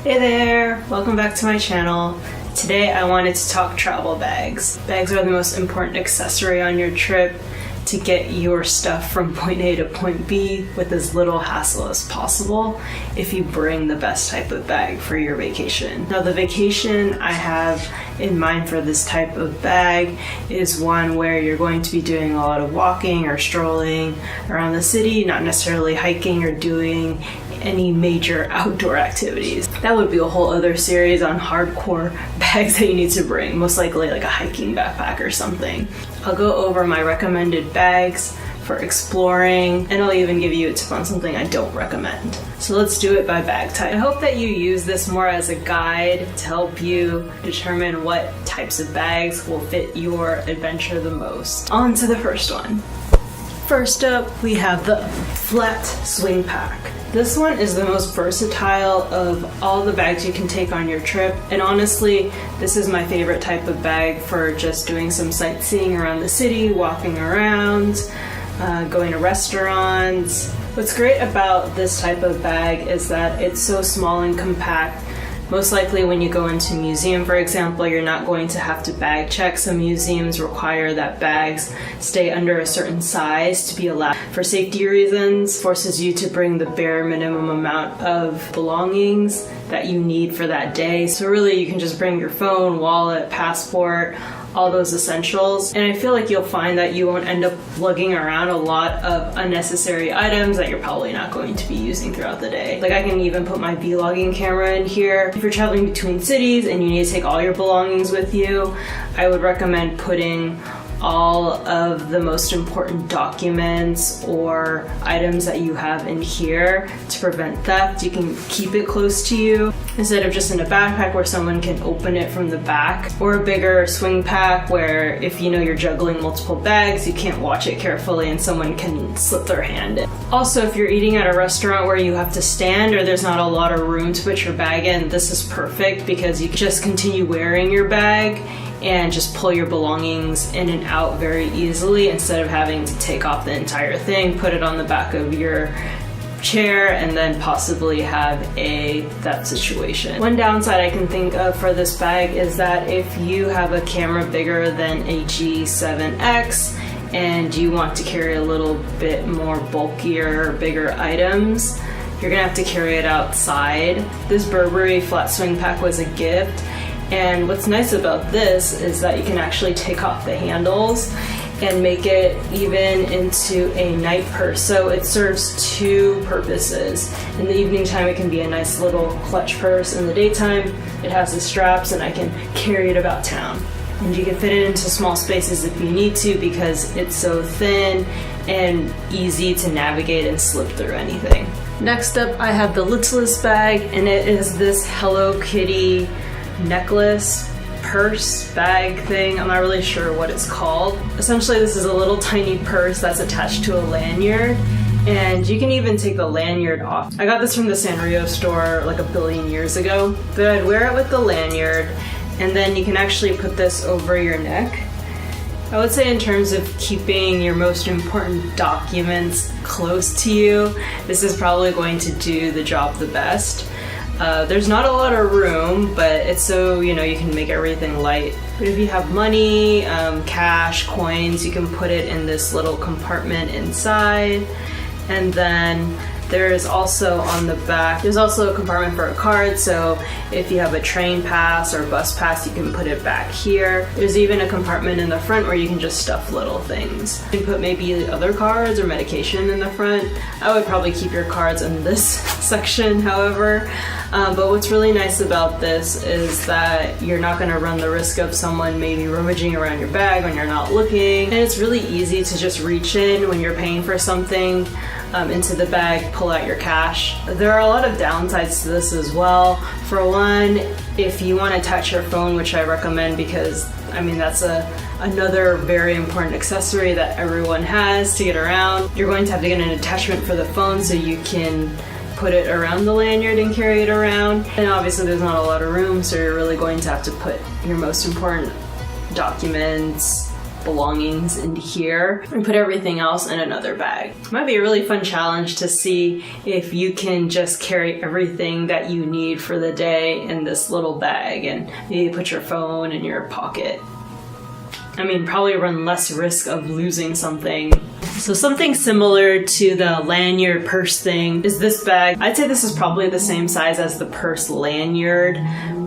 Hey there! Welcome back to my channel. Today I wanted to talk travel bags. Bags are the most important accessory on your trip to get your stuff from point A to point B with as little hassle as possible if you bring the best type of bag for your vacation. Now the vacation I have in mind for this type of bag is one where you're going to be doing a lot of walking or strolling around the city, not necessarily hiking or doing any major outdoor activities. That would be a whole other series on hardcore bags that you need to bring, most likely like a hiking backpack or something. I'll go over my recommended bags for exploring, and I'll even give you a tip on something I don't recommend. So let's do it by bag type. I hope that you use this more as a guide to help you determine what types of bags will fit your adventure the most. On to the first one. First up, we have the flat swing pack. This one is the most versatile of all the bags you can take on your trip, and honestly, this is my favorite type of bag for just doing some sightseeing around the city, walking around, going to restaurants. What's great about this type of bag is that it's so small and compact. Most likely when you go into a museum, for example, you're not going to have to bag check. Some museums require that bags stay under a certain size to be allowed. For safety reasons, forces you to bring the bare minimum amount of belongings that you need for that day. So really you can just bring your phone, wallet, passport, all those essentials. And I feel like you'll find that you won't end up lugging around a lot of unnecessary items that you're probably not going to be using throughout the day. Like I can even put my vlogging camera in here. If you're traveling between cities and you need to take all your belongings with you, I would recommend putting all of the most important documents or items that you have in here to prevent theft. You can keep it close to you instead of just in a backpack where someone can open it from the back, or a bigger swing pack where if you know you're juggling multiple bags, you can't watch it carefully and someone can slip their hand in. Also, if you're eating at a restaurant where you have to stand or there's not a lot of room to put your bag in, this is perfect because you can just continue wearing your bag and just pull your belongings in and out very easily instead of having to take off the entire thing, put it on the back of your chair, and then possibly have a theft situation. One downside I can think of for this bag is that if you have a camera bigger than a G7X and you want to carry a little bit more bulkier, bigger items, you're gonna have to carry it outside. This Burberry flat swing pack was a gift. And what's nice about this is that you can actually take off the handles and make it even into a night purse. So it serves two purposes. In the evening time, it can be a nice little clutch purse. In the daytime, it has the straps and I can carry it about town. And you can fit it into small spaces if you need to because it's so thin and easy to navigate and slip through anything. Next up, I have the littlest bag, and it is this Hello Kitty necklace, purse, bag thing. I'm not really sure what it's called. Essentially, this is a little tiny purse that's attached to a lanyard, and you can even take the lanyard off. I got this from the Sanrio store like a billion years ago, but I'd wear it with the lanyard, and then you can actually put this over your neck. I would say in terms of keeping your most important documents close to you, this is probably going to do the job the best. There's not a lot of room, but it's so, you can make everything light. But if you have money, cash, coins, you can put it in this little compartment inside. And then there's also on the back, there's also a compartment for a card, so if you have a train pass or bus pass, you can put it back here. There's even a compartment in the front where you can just stuff little things. You can put maybe other cards or medication in the front. I would probably keep your cards in this section, however. But what's really nice about this is that you're not going to run the risk of someone maybe rummaging around your bag when you're not looking. And it's really easy to just reach in when you're paying for something into the bag, pull out your cash. There are a lot of downsides to this as well. For one, if you want to attach your phone, which I recommend because that's another very important accessory that everyone has to get around. You're going to have to get an attachment for the phone so you can put it around the lanyard and carry it around. And obviously there's not a lot of room, so you're really going to have to put your most important documents, belongings into here and put everything else in another bag. It might be a really fun challenge to see if you can just carry everything that you need for the day in this little bag and maybe put your phone in your pocket. I mean, probably run less risk of losing something. So something similar to the lanyard purse thing is this bag. I'd say this is probably the same size as the purse lanyard,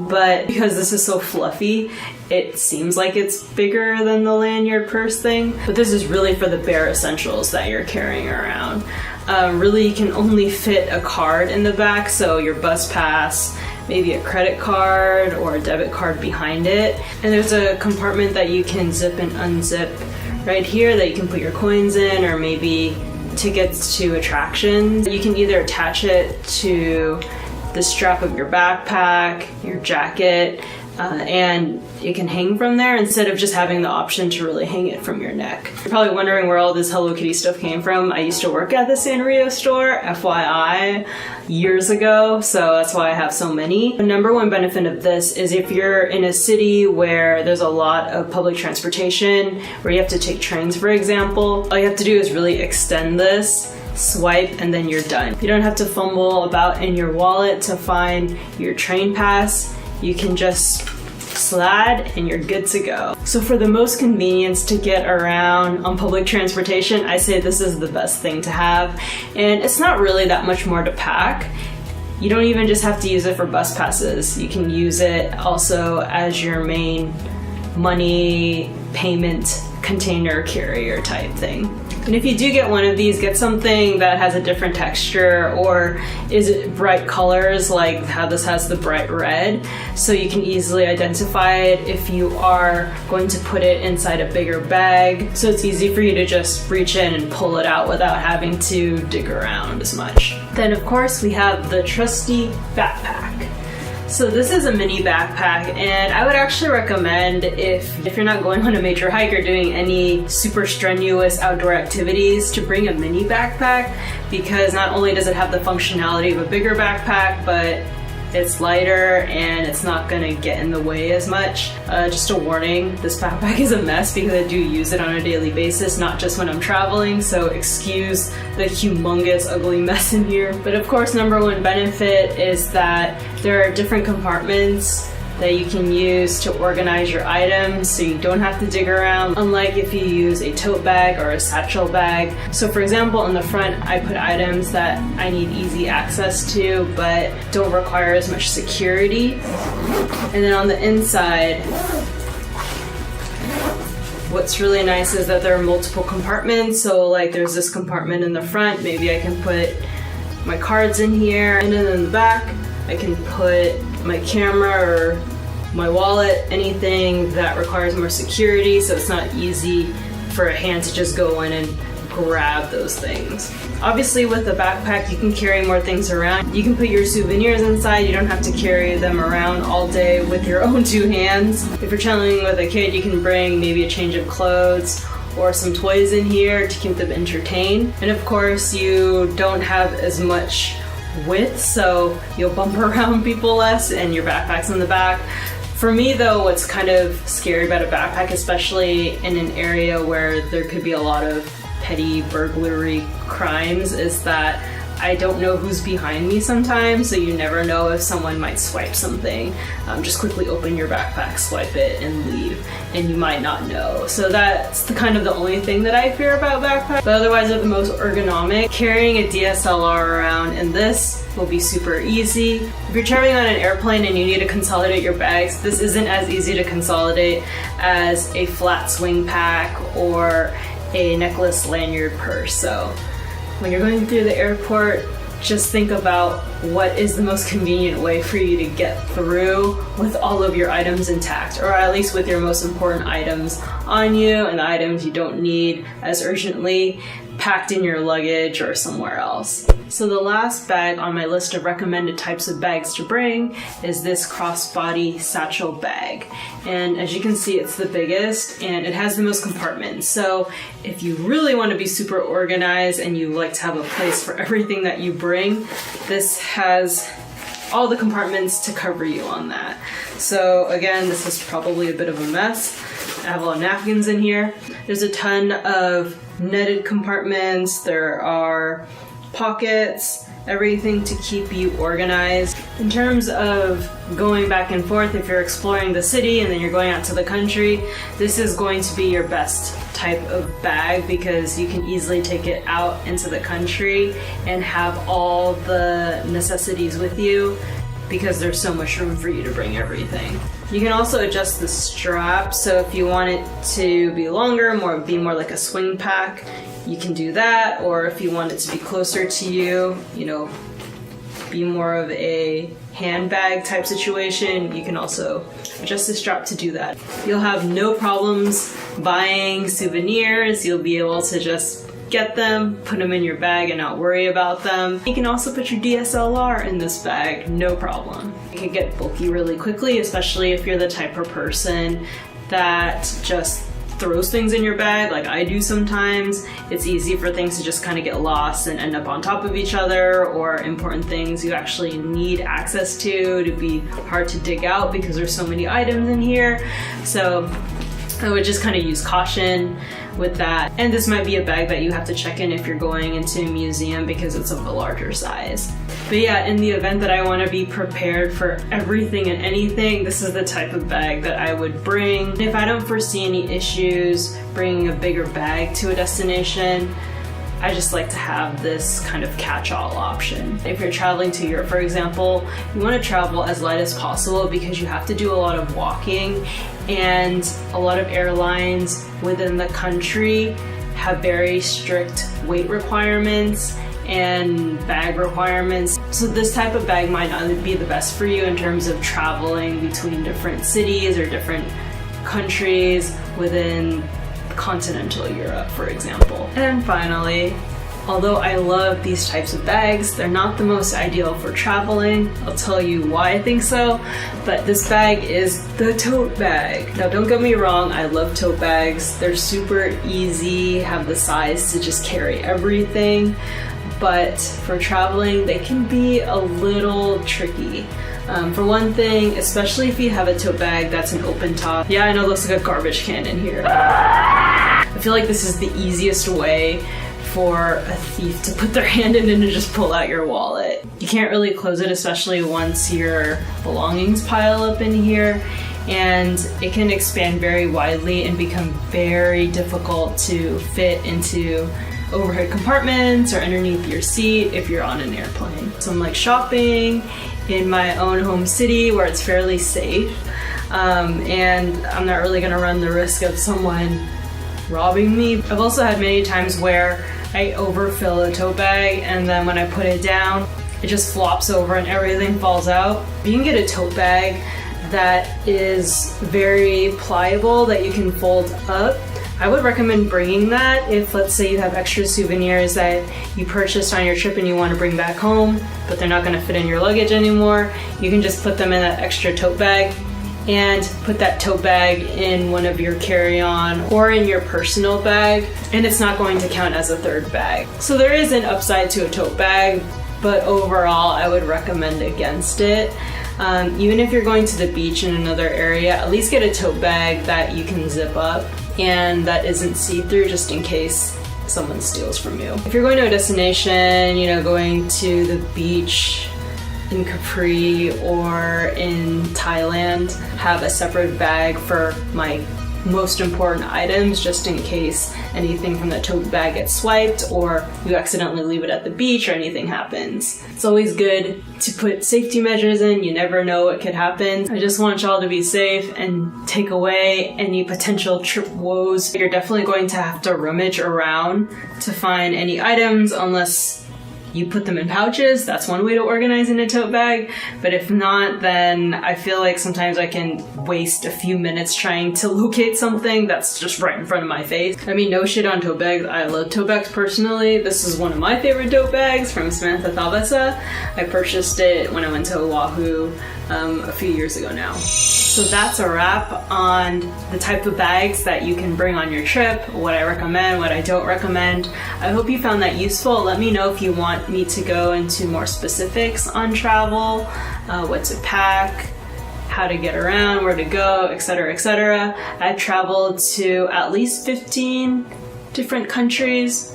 but because this is so fluffy, it seems like it's bigger than the lanyard purse thing. But this is really for the bare essentials that you're carrying around. Really, you can only fit a card in the back, so your bus pass, maybe a credit card or a debit card behind it. And there's a compartment that you can zip and unzip right here that you can put your coins in, or maybe tickets to attractions. You can either attach it to the strap of your backpack, your jacket, and it can hang from there instead of just having the option to really hang it from your neck. You're probably wondering where all this Hello Kitty stuff came from. I used to work at the Sanrio store, FYI, years ago, so that's why I have so many. The number one benefit of this is if you're in a city where there's a lot of public transportation, where you have to take trains, for example, all you have to do is really extend this, swipe, and then you're done. You don't have to fumble about in your wallet to find your train pass. You can just slide and you're good to go. So for the most convenience to get around on public transportation, I say this is the best thing to have. And it's not really that much more to pack. You don't even just have to use it for bus passes. You can use it also as your main money payment container carrier type thing. And if you do get one of these, get something that has a different texture or is it bright colors like how this has the bright red, so you can easily identify it if you are going to put it inside a bigger bag, so it's easy for you to just reach in and pull it out without having to dig around as much. Then of course we have the trusty backpack. So this is a mini backpack, and I would actually recommend if you're not going on a major hike or doing any super strenuous outdoor activities to bring a mini backpack, because not only does it have the functionality of a bigger backpack, but it's lighter and it's not gonna get in the way as much. Just a warning, this backpack is a mess because I do use it on a daily basis, not just when I'm traveling, so excuse the humongous ugly mess in here. But of course, number one benefit is that there are different compartments that you can use to organize your items so you don't have to dig around, unlike if you use a tote bag or a satchel bag. So for example, in the front I put items that I need easy access to but don't require as much security. And then on the inside, what's really nice is that there are multiple compartments. So like there's this compartment in the front, maybe I can put my cards in here, and then in the back I can put my camera or my wallet, anything that requires more security, so it's not easy for a hand to just go in and grab those things. Obviously with a backpack you can carry more things around. You can put your souvenirs inside, you don't have to carry them around all day with your own two hands. If you're traveling with a kid, you can bring maybe a change of clothes or some toys in here to keep them entertained. And of course you don't have as much width, so you'll bump around people less and your backpack's in the back. For me though, what's kind of scary about a backpack, especially in an area where there could be a lot of petty burglary crimes, is that I don't know who's behind me sometimes, so you never know if someone might swipe something. Just quickly open your backpack, swipe it, and leave, and you might not know. So that's the only thing that I fear about backpacks. But otherwise, they're the most ergonomic. Carrying a DSLR around in this will be super easy. If you're traveling on an airplane and you need to consolidate your bags, this isn't as easy to consolidate as a flat swing pack or a necklace lanyard purse. So when you're going through the airport, just think about what is the most convenient way for you to get through with all of your items intact, or at least with your most important items on you and the items you don't need as urgently packed in your luggage or somewhere else. So the last bag on my list of recommended types of bags to bring is this crossbody satchel bag. And as you can see, it's the biggest and it has the most compartments. So if you really want to be super organized and you like to have a place for everything that you bring, this has all the compartments to cover you on that. So again, this is probably a bit of a mess, I have a lot of napkins in here. There's a ton of netted compartments. There are pockets, everything to keep you organized. In terms of going back and forth, if you're exploring the city and then you're going out to the country, this is going to be your best type of bag because you can easily take it out into the country and have all the necessities with you because there's so much room for you to bring everything. You can also adjust the strap, so if you want it to be longer, be more like a swing pack, you can do that, or if you want it to be closer to you, be more of a handbag type situation, you can also adjust the strap to do that. You'll have no problems buying souvenirs. You'll be able to just get them, put them in your bag and not worry about them. You can also put your DSLR in this bag, no problem. It can get bulky really quickly, especially if you're the type of person that just throws things in your bag like I do sometimes. It's easy for things to just kind of get lost and end up on top of each other, or important things you actually need access to be hard to dig out because there's so many items in here. So I would just kind of use caution with that. And this might be a bag that you have to check in if you're going into a museum because it's of a larger size. But yeah, in the event that I want to be prepared for everything and anything, this is the type of bag that I would bring. If I don't foresee any issues bringing a bigger bag to a destination, I just like to have this kind of catch-all option. If you're traveling to Europe, for example, you want to travel as light as possible because you have to do a lot of walking, and a lot of airlines within the country have very strict weight requirements and bag requirements. So this type of bag might not be the best for you in terms of traveling between different cities or different countries within continental Europe, for example. And finally, although I love these types of bags, they're not the most ideal for traveling. I'll tell you why I think so, but this bag is the tote bag. Now don't get me wrong, I love tote bags. They're super easy, have the size to just carry everything, but for traveling, they can be a little tricky. For one thing, especially if you have a tote bag that's an open top. Yeah, I know it looks like a garbage can in here. I feel like this is the easiest way for a thief to put their hand in and to just pull out your wallet. You can't really close it, especially once your belongings pile up in here, and it can expand very widely and become very difficult to fit into overhead compartments or underneath your seat if you're on an airplane. So I'm like shopping in my own home city where it's fairly safe, and I'm not really gonna run the risk of someone robbing me. I've also had many times where I overfill a tote bag and then when I put it down, it just flops over and everything falls out. You can get a tote bag that is very pliable that you can fold up. I would recommend bringing that if, let's say, you have extra souvenirs that you purchased on your trip and you want to bring back home, but they're not going to fit in your luggage anymore. You can just put them in that extra tote bag and put that tote bag in one of your carry-on or in your personal bag, and it's not going to count as a third bag. So there is an upside to a tote bag, but overall I would recommend against it. Even if you're going to the beach in another area, at least get a tote bag that you can zip up and that isn't see-through, just in case someone steals from you. If you're going to a destination, going to the beach in Capri or in Thailand, have a separate bag for my most important items, just in case anything from the tote bag gets swiped or you accidentally leave it at the beach or anything happens. It's always good to put safety measures in. You never know what could happen. I just want y'all to be safe and take away any potential trip woes. You're definitely going to have to rummage around to find any items unless you put them in pouches. That's one way to organize in a tote bag. But if not, then I feel like sometimes I can waste a few minutes trying to locate something that's just right in front of my face. I mean, no shit on tote bags. I love tote bags personally. This is one of my favorite tote bags from Samantha Thabasa. I purchased it when I went to Oahu a few years ago now. So that's a wrap on the type of bags that you can bring on your trip, what I recommend, what I don't recommend. I hope you found that useful. Let me know if you want me to go into more specifics on travel, what to pack, how to get around, where to go, etc., etc. I've traveled to at least 15 different countries.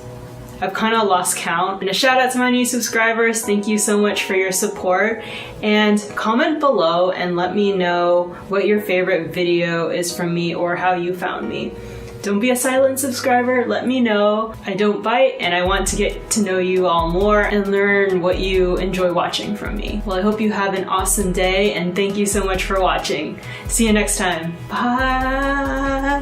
I've kind of lost count. And a shout out to my new subscribers. Thank you so much for your support. And comment below and let me know what your favorite video is from me or how you found me. Don't be a silent subscriber, let me know. I don't bite and I want to get to know you all more and learn what you enjoy watching from me. Well, I hope you have an awesome day and thank you so much for watching. See you next time. Bye!